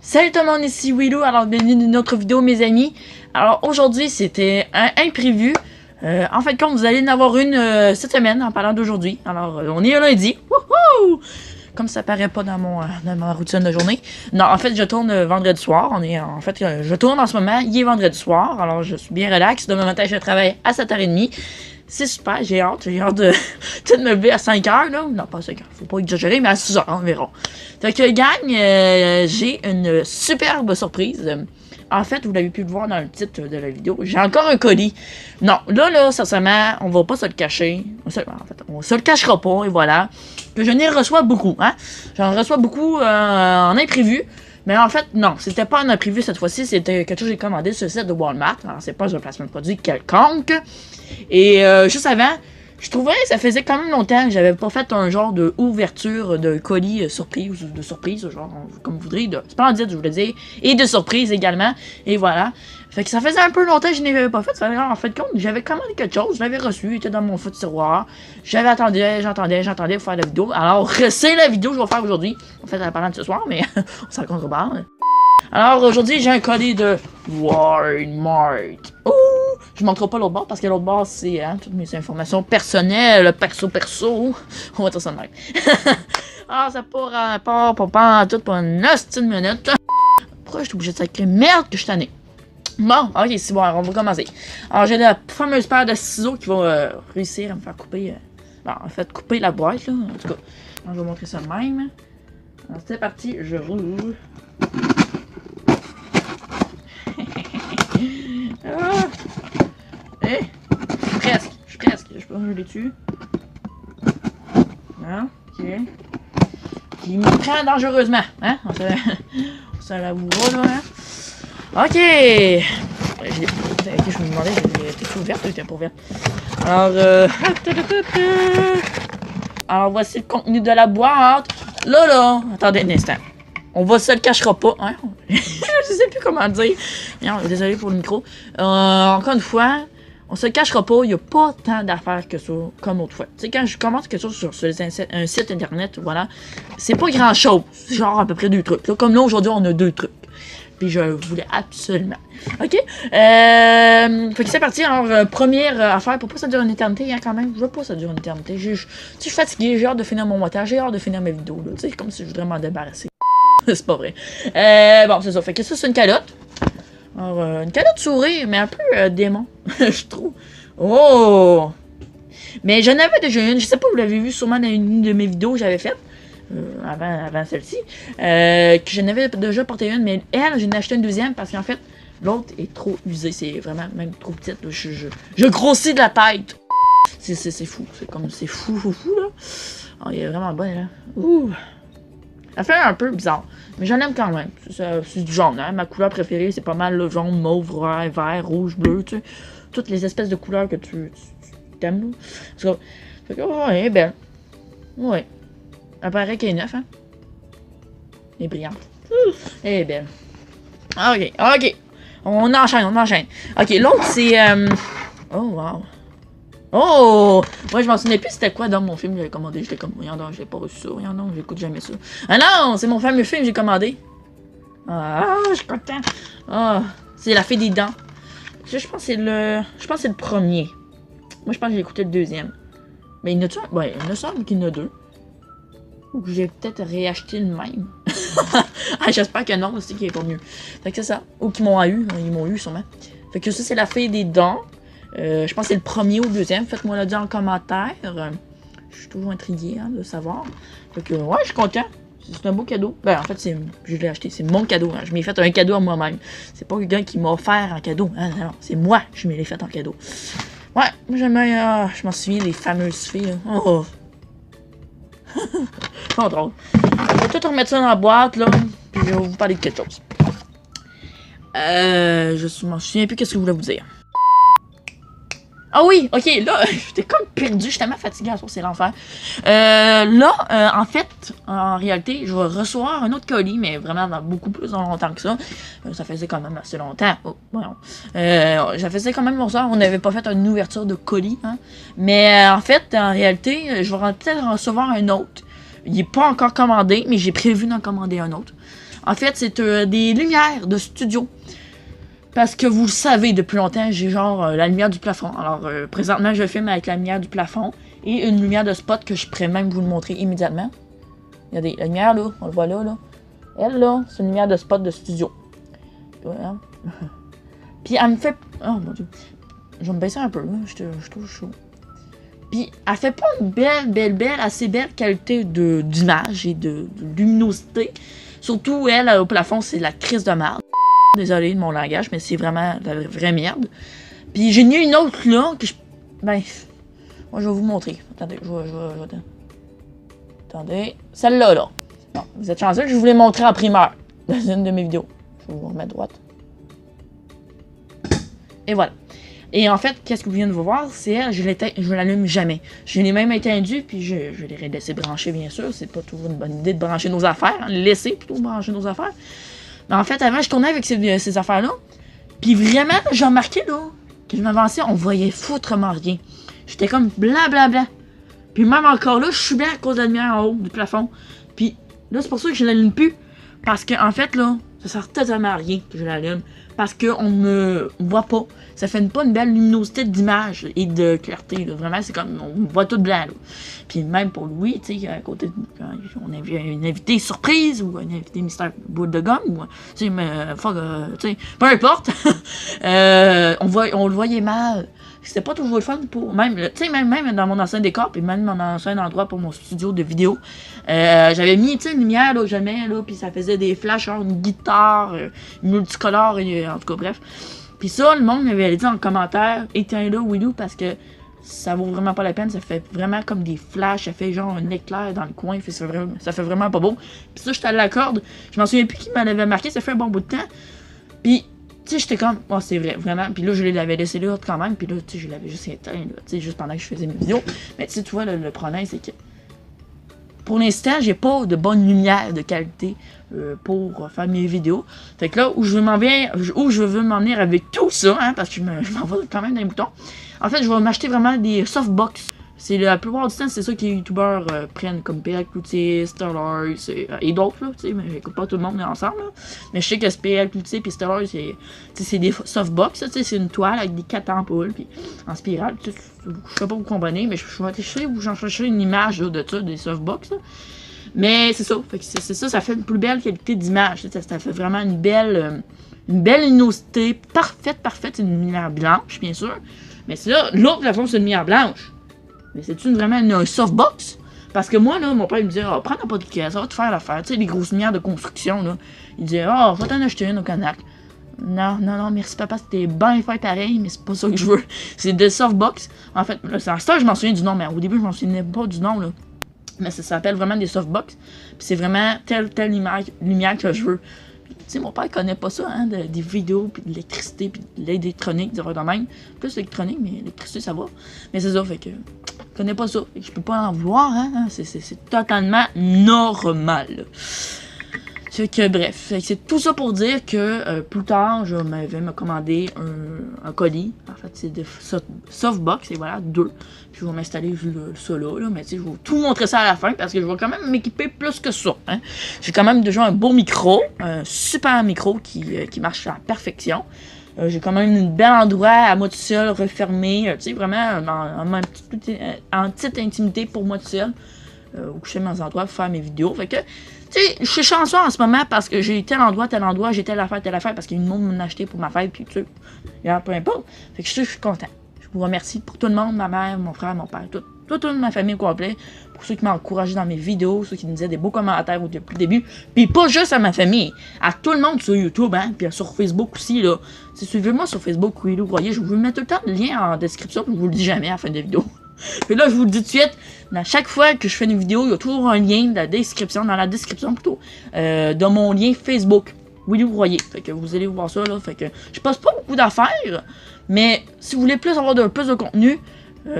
Salut tout le monde, ici Willou, alors bienvenue dans une autre vidéo mes amis. Alors aujourd'hui c'était un imprévu. En fait compte vous allez en avoir une cette semaine en parlant d'aujourd'hui. Alors on est un lundi. Wouhou! Comme ça paraît pas dans ma routine de journée. Non, en fait je tourne vendredi soir. Je tourne en ce moment, il est vendredi soir. Alors je suis bien relax. Demain matin je travaille à 7h30. C'est super, j'ai hâte de me lever à 5h, là. Non, pas à 5h, faut pas exagérer, mais à 6h environ. Fait que, gang, j'ai une superbe surprise. En fait, vous l'avez pu le voir dans le titre de la vidéo, j'ai encore un colis. Non, là, sincèrement, on va pas se le cacher. On se le cachera pas, et voilà. Que je n'en reçois beaucoup, hein. J'en reçois beaucoup en imprévu. Mais en fait, non, c'était pas un imprévu cette fois-ci, c'était quelque chose que j'ai commandé sur le site de Walmart. Alors, c'est pas un placement de produit quelconque. Et juste avant, je trouvais que ça faisait quand même longtemps que j'avais pas fait un genre de ouverture de colis surprise ou de surprise, genre comme vous voudrez, de splendide, je voulais dire, et de surprise également. Et voilà. Fait que ça faisait un peu longtemps que je n'avais pas fait. En fait, compte, j'avais commandé quelque chose, je l'avais reçu, il était dans mon fond de tiroir. J'attendais pour faire la vidéo. Alors, c'est la vidéo que je vais faire aujourd'hui. En fait, elle parle de ce soir, mais on s'en contrebarre. Alors, aujourd'hui, j'ai un colis de Walmart. Ouh! Je ne montrerai pas l'autre bord parce que l'autre bord, c'est toutes mes informations personnelles, perso. On va dire ça de même. Ah, ça part pas tout pour une hostie de minute. Pourquoi je suis obligé de sacrer merde que je suis tanné? Bon, ok, c'est bon, on va commencer. Alors, j'ai la fameuse paire de ciseaux qui va réussir à me faire couper. Couper la boîte, là. En tout cas, je vais vous montrer ça de même. Alors, c'est parti, je roule. Ah. Je suis presque. Je peux rouler dessus. Ah, ok. Il me prend dangereusement, hein? On se l'avouera, là, hein? Ok! Je me demandais, était-tu ouverte ou était pas ouverte? Alors, voici le contenu de la boîte. Là, attendez un instant. On va se le cachera pas, hein? Je sais plus comment dire. Non, désolé pour le micro. Encore une fois, on se le cachera pas, il n'y a pas tant d'affaires que ça, comme autrefois. Tu sais, quand je commence quelque chose sur un site internet, voilà, c'est pas grand chose. C'est genre à peu près 2 trucs. Là, comme là, aujourd'hui, on a 2 trucs. Puis je voulais absolument. Ok? Fait que c'est parti. Alors, première affaire, pour pas ça dure une éternité, hein, quand même. Je veux pas que ça dure une éternité. Je suis fatigué, j'ai hâte de finir mon montage, j'ai hâte de finir mes vidéos. Tu sais, comme si je voudrais m'en débarrasser. C'est pas vrai. Bon, c'est ça. Fait que ça, c'est une calotte. Alors, une calotte souris, mais un peu démon, je trouve. Oh! Mais j'en avais déjà une. Je sais pas, vous l'avez vu sûrement dans une de mes vidéos que j'avais faites. Avant celle-ci. Que j'en avais déjà porté une, mais elle, j'en ai acheté une deuxième parce qu'en fait, l'autre est trop usée. C'est vraiment même trop petite. Je grossis de la tête. C'est fou. C'est fou, là. Oh, il est vraiment bonne, là. Ouh! Elle fait un peu bizarre, mais j'en aime quand même. C'est du jaune, hein. Ma couleur préférée, c'est pas mal le jaune, mauve, vert, rouge, bleu, tu sais. Toutes les espèces de couleurs que tu t'aimes, là. Fait que, ouais, elle est belle. Ouais. Elle paraît qu'elle est neuve, hein. Elle est brillante. Elle est belle. Ok. On enchaîne. Ok, l'autre, c'est... Oh, wow. Oh! Moi, je m'en souvenais plus c'était quoi dans mon film que j'avais commandé. J'étais comme, non, j'ai pas reçu ça. Non, j'écoute jamais ça. Ah non! C'est mon fameux film que j'ai commandé. Ah, je suis content. Ah, c'est La Fée des Dents. Je pense que c'est le premier. Moi, je pense que j'ai écouté le deuxième. Mais il y en a-tu un? Ouais, il me semble qu'il y en a 2. Ou que j'ai peut-être réacheté le même. Ah, j'espère que non, c'est qu'il est pas mieux. Fait que c'est ça. Ou qu'ils m'ont eu. Ils m'ont eu sûrement. Fait que ça, c'est La Fée des Dents. Je pense que c'est le premier ou le deuxième. Faites-moi le dire en commentaire. Je suis toujours intriguée de savoir. Fait que, ouais, je suis content. C'est un beau cadeau. Ben, en fait, je l'ai acheté. C'est mon cadeau. Hein. Je m'ai fait un cadeau à moi-même. C'est pas quelqu'un qui m'a offert un cadeau. Hein, non, c'est moi je me l'ai fait en cadeau. Ouais, j'aimais. Je m'en souviens des fameuses filles. Oh. Pas drôle. Je vais tout remettre ça dans la boîte, là. Puis je vais vous parler de quelque chose. Je m'en souviens plus qu'est-ce que je voulais vous dire. Ah oui, ok, là, j'étais comme perdu, j'étais tellement fatiguée à soir, c'est l'enfer. En fait, en réalité, je vais recevoir un autre colis, mais vraiment dans beaucoup plus longtemps que ça. Ça faisait quand même assez longtemps. Oh, voyons. Ça faisait quand même longtemps, on n'avait pas fait une ouverture de colis. Hein. Mais en fait, en réalité, je vais peut-être recevoir un autre. Il n'est pas encore commandé, mais j'ai prévu d'en commander un autre. En fait, c'est des lumières de studio. Parce que vous le savez, depuis longtemps, j'ai genre la lumière du plafond. Alors, présentement, je filme avec la lumière du plafond et une lumière de spot que je pourrais même vous le montrer immédiatement. Regardez, la lumière là, on le voit là, là. Elle là, c'est une lumière de spot de studio. Voilà. Puis elle me fait... Oh mon dieu. Je vais me baisser un peu, là. Je trouve chaud. Puis elle fait pas une belle, assez belle qualité d'image et de luminosité. Surtout, elle, au plafond, c'est la crise de merde. Désolé de mon langage, mais c'est vraiment de la vraie merde. Puis j'ai mis une autre là, que je... Ben... Moi, je vais vous montrer. Attendez, Attendez. Celle-là, là. Non, vous êtes chanceux que je vous l'ai montré en primeur dans une de mes vidéos. Je vais vous remettre droite. Et voilà. Et en fait, qu'est-ce que vous venez de vous voir, c'est elle, je l'allume jamais. Je l'ai même éteindue, puis je l'ai laissé brancher, bien sûr. C'est pas toujours une bonne idée de brancher nos affaires. Hein. Laisser plutôt brancher nos affaires. Mais en fait, avant, je tournais avec ces affaires-là. Puis vraiment, j'ai remarqué, là, que je m'avançais, on voyait foutrement rien. J'étais comme blablabla. Puis même encore là, je suis bien à cause de la lumière en haut du plafond. Puis là, c'est pour ça que je l'allume plus. Parce qu'en fait, là, ça sert totalement à rien que je l'allume. Parce qu'on ne voit pas. Ça fait pas une belle luminosité d'image et de clarté. Là. Vraiment, c'est comme, on voit tout blanc. Là. Puis même pour Louis, tu sais, à côté, quand on a vu une invitée surprise ou un invité mystère boule de gomme, ou, tu sais, peu importe. On le voyait mal. C'était pas toujours le fun pour... Même dans mon ancien décor, puis même mon ancien endroit pour mon studio de vidéo, j'avais mis, une lumière, là, jamais, là, puis ça faisait des flashs, genre une guitare, multicolore, en tout cas, bref. Puis ça, le monde m'avait dit en commentaire, éteins-le, Willou, parce que ça vaut vraiment pas la peine, ça fait vraiment comme des flashs, ça fait genre un éclair dans le coin, ça fait vraiment pas beau. Puis ça, j'étais à la corde, je m'en souviens plus qui m'avait marqué, ça fait un bon bout de temps. Puis... Tu sais, j'étais comme, oh, c'est vrai, vraiment. Puis là, je l'avais laissé là quand même. Puis là, tu sais, je l'avais juste éteint, là, tu sais, juste pendant que je faisais mes vidéos. Mais tu sais, tu vois, le problème, c'est que pour l'instant, j'ai pas de bonne lumière de qualité pour faire mes vidéos. Fait que là, où je veux m'en venir avec tout ça, hein, parce que je m'en vais quand même dans les boutons. En fait, je vais m'acheter vraiment des softbox. C'est la plupart du temps, c'est ça que les youtubeurs prennent, comme PL Cloutier, Stellar, et d'autres, là, tu sais, mais j'écoute pas tout le monde ensemble, là. Mais je sais que PL Cloutier et Stellar, c'est des softbox, tu sais, c'est une toile avec des 4 ampoules, puis en spirale, tu sais, je sais pas vous comprenez, mais je vais essayer ou j'en chercherai une image là, de ça, des softbox, là. Mais c'est ça, fait que c'est ça, ça fait une plus belle qualité d'image, ça fait vraiment une belle luminosité, parfaite, c'est une lumière blanche, bien sûr, mais c'est là, l'autre plafond, c'est une lumière blanche. Mais c'est-tu vraiment un softbox? Parce que moi, là, mon père, il me disait, oh, prends un podcast, ça va te faire l'affaire. Tu sais, les grosses lumières de construction, là. Il disait, oh, va t'en acheter une au Canac. Non, merci papa, c'était bien fait pareil, mais c'est pas ça que je veux. C'est des softbox. En fait, là, c'est en ça, je m'en souviens du nom, mais au début, je m'en souvenais pas du nom, là. Mais ça s'appelle vraiment des softbox. Puis c'est vraiment telle lumière que je veux. Tu sais, mon père connaît pas ça, hein, des vidéos, puis de l'électricité, puis de l'électronique, des affaires de même. Plus l'électronique, mais l'électricité, ça va. Mais c'est ça, fait que je connais pas ça. Fait que je peux pas en vouloir, hein. C'est totalement normal. Fait que bref, c'est tout ça pour dire que plus tard, je vais me commander un colis. En fait, c'est des softbox, et voilà, 2. Puis je vais m'installer ça là, mais tu sais, je vais tout montrer ça à la fin parce que je vais quand même m'équiper plus que ça. Hein. J'ai quand même déjà un beau micro, un super micro qui marche à la perfection. J'ai quand même un bel endroit à moi tout seul, refermé, tu sais, vraiment en petite intimité pour moi tout seul, où je fais mes endroits pour faire mes vidéos. Fait que, tu sais, je suis chanceux en ce moment parce que j'ai tel endroit, j'ai telle affaire, parce qu'il y a une monde m'a acheté pour ma fête, puis tu sais, peu importe. Fait que je suis content. Je vous remercie pour tout le monde, ma mère, mon frère, mon père, toute ma famille complète, pour ceux qui m'ont encouragé dans mes vidéos, ceux qui me disaient des beaux commentaires depuis le début, puis pas juste à ma famille, à tout le monde sur YouTube, hein, puis sur Facebook aussi, là. Suivez-moi sur Facebook, Willou Royer, je vous mets tout le temps le lien en description, puis je vous le dis jamais à la fin des vidéos. Puis là, je vous le dis tout de suite, à chaque fois que je fais une vidéo, il y a toujours un lien dans la description plutôt, de mon lien Facebook, Willou Royer. Fait que vous allez voir ça, là. Fait que je poste pas beaucoup d'affaires, mais si vous voulez avoir plus de contenu,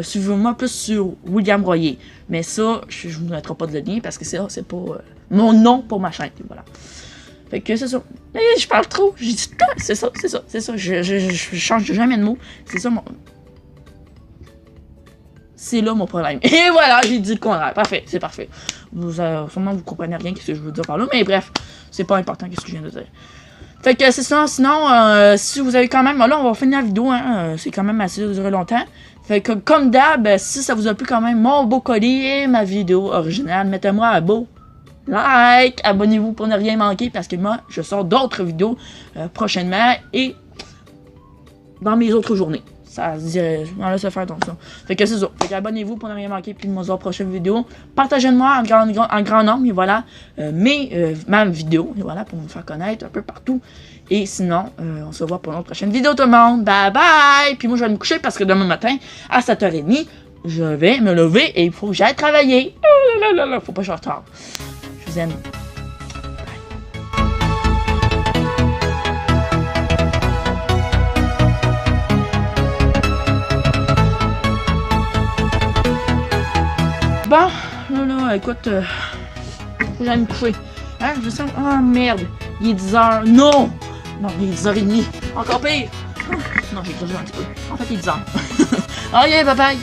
suivez-moi plus sur William Royer. Mais ça, je vous mettrai pas de lien parce que c'est pas mon nom pour ma chaîne. Voilà. Fait que c'est ça. Et je parle trop. J'ai dit c'est ça. Je change jamais de mots. C'est ça mon. C'est là mon problème. Et voilà, j'ai dit le contraire. Parfait, c'est parfait. Sûrement vous comprenez rien qu'est-ce que je veux dire par là, mais bref, c'est pas important qu'est-ce que je viens de dire. Fait que c'est ça, sinon, si vous avez quand même... Là, on va finir la vidéo, hein, c'est quand même assez duré longtemps. Fait que, comme d'hab, si ça vous a plu quand même, mon beau colis et ma vidéo originale, mettez-moi un beau like, abonnez-vous pour ne rien manquer, parce que moi, je sors d'autres vidéos prochainement et dans mes autres journées. Ça se dirait, on laisse faire donc ça. Fait que c'est ça. Fait que abonnez-vous pour ne rien manquer, puis de mes autres prochaines vidéos. Partagez-moi en grand nombre, et voilà, ma vidéo, et voilà, pour me faire connaître un peu partout. Et sinon, on se voit pour une prochaine vidéo tout le monde. Bye bye! Puis moi, je vais me coucher parce que demain matin, à 7h30, je vais me lever et il faut que j'aille travailler. Faut pas que je sois en retard. Je vous aime. Bon, là, écoute, faut que j'aille me coucher. Hein, je sens... Oh, merde, il est 10h. Non! Non, il est 10h30. Encore pire. Non, j'ai exagéré un petit peu. En fait, il est 10h. Ok, bye bye.